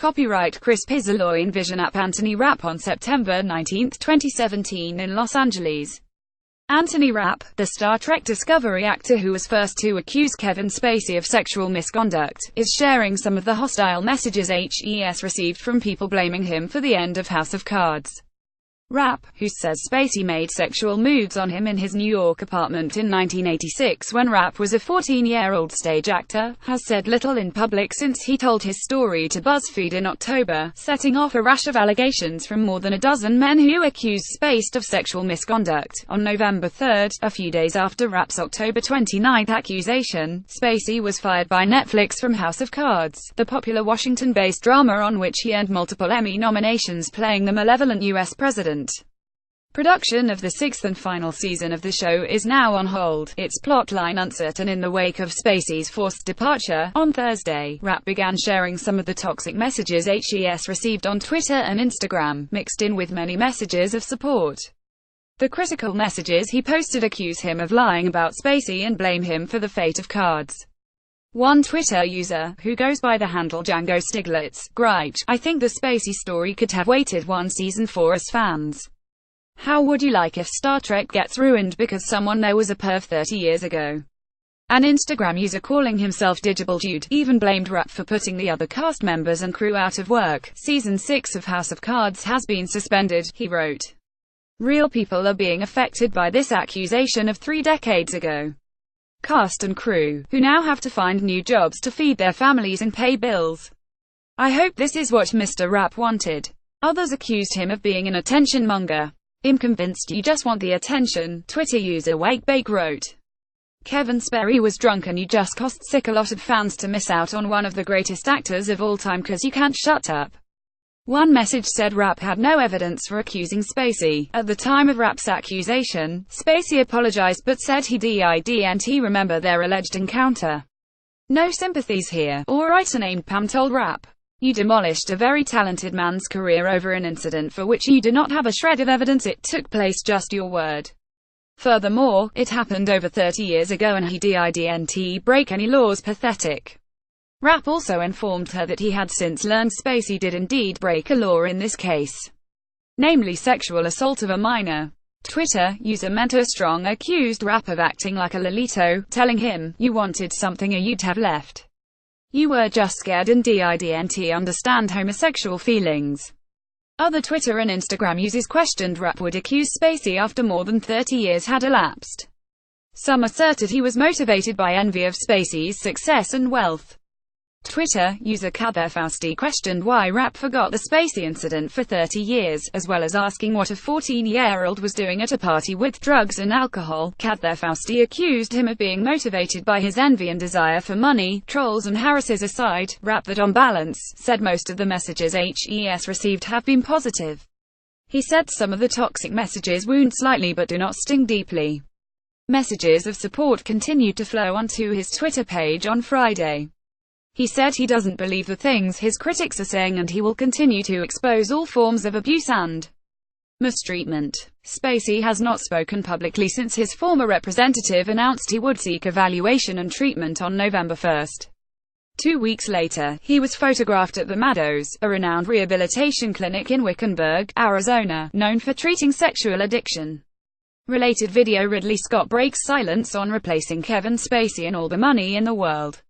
Copyright Chris Pizzoloy Envision App Anthony Rapp on September 19, 2017 in Los Angeles. Anthony Rapp, the Star Trek Discovery actor who was first to accuse Kevin Spacey of sexual misconduct, is sharing some of the hostile messages HES received from people blaming him for the end of House of Cards. Rapp, who says Spacey made sexual moves on him in his New York apartment in 1986 when Rapp was a 14-year-old stage actor, has said little in public since he told his story to BuzzFeed in October, setting off a rash of allegations from more than a dozen men who accused Spacey of sexual misconduct. On November 3, a few days after Rapp's October 29 accusation, Spacey was fired by Netflix from House of Cards, the popular Washington-based drama on which he earned multiple Emmy nominations playing the malevolent U.S. president. Production of the sixth and final season of the show is now on hold, its plotline uncertain in the wake of Spacey's forced departure. On Thursday, Rapp began sharing some of the toxic messages HES received on Twitter and Instagram, mixed in with many messages of support. The critical messages he posted accuse him of lying about Spacey and blame him for the fate of Cards. One Twitter user, who goes by the handle Django Stiglitz, griped, "I think the Spacey story could have waited one season for us fans. How would you like if Star Trek gets ruined because someone there was a perv 30 years ago?" An Instagram user calling himself Digital Jude even blamed Rapp for putting the other cast members and crew out of work. Season 6 of House of Cards has been suspended, he wrote. Real people are being affected by this accusation of 3 decades ago. Cast and crew, who now have to find new jobs to feed their families and pay bills. I hope this is what Mr. Rapp wanted. Others accused him of being an attention monger. "I'm convinced you just want the attention," Twitter user WakeBake wrote. Kevin Spacey was drunk and you just cost sick a lot of fans to miss out on one of the greatest actors of all time cause you can't shut up. One message said Rapp had no evidence for accusing Spacey. At the time of Rapp's accusation, Spacey apologized but said he didn't remember their alleged encounter. "No sympathies here. All right," a named Pam told Rapp. "You demolished a very talented man's career over an incident for which you do not have a shred of evidence it took place, just your word. Furthermore, it happened over 30 years ago and he didn't break any laws." Pathetic. Rapp also informed her that he had since learned Spacey did indeed break a law in this case, namely sexual assault of a minor. Twitter user Mentor Strong accused Rapp of acting like a Lolito, telling him, "You wanted something or you'd have left. You were just scared and didn't understand homosexual feelings." Other Twitter and Instagram users questioned Rapp would accuse Spacey after more than 30 years had elapsed. Some asserted he was motivated by envy of Spacey's success and wealth. Twitter user Kather Fausti questioned why Rapp forgot the Spacey incident for 30 years, as well as asking what a 14-year-old was doing at a party with drugs and alcohol. Kather Fausti accused him of being motivated by his envy and desire for money. Trolls and harassers aside, Rapp, that on balance, said most of the messages HES received have been positive. He said some of the toxic messages wound slightly but do not sting deeply. Messages of support continued to flow onto his Twitter page on Friday. He said he doesn't believe the things his critics are saying and he will continue to expose all forms of abuse and mistreatment. Spacey has not spoken publicly since his former representative announced he would seek evaluation and treatment on November 1. 2 weeks later, he was photographed at the Meadows, a renowned rehabilitation clinic in Wickenburg, Arizona, known for treating sexual addiction. Related video: Ridley Scott breaks silence on replacing Kevin Spacey in All the Money in the World.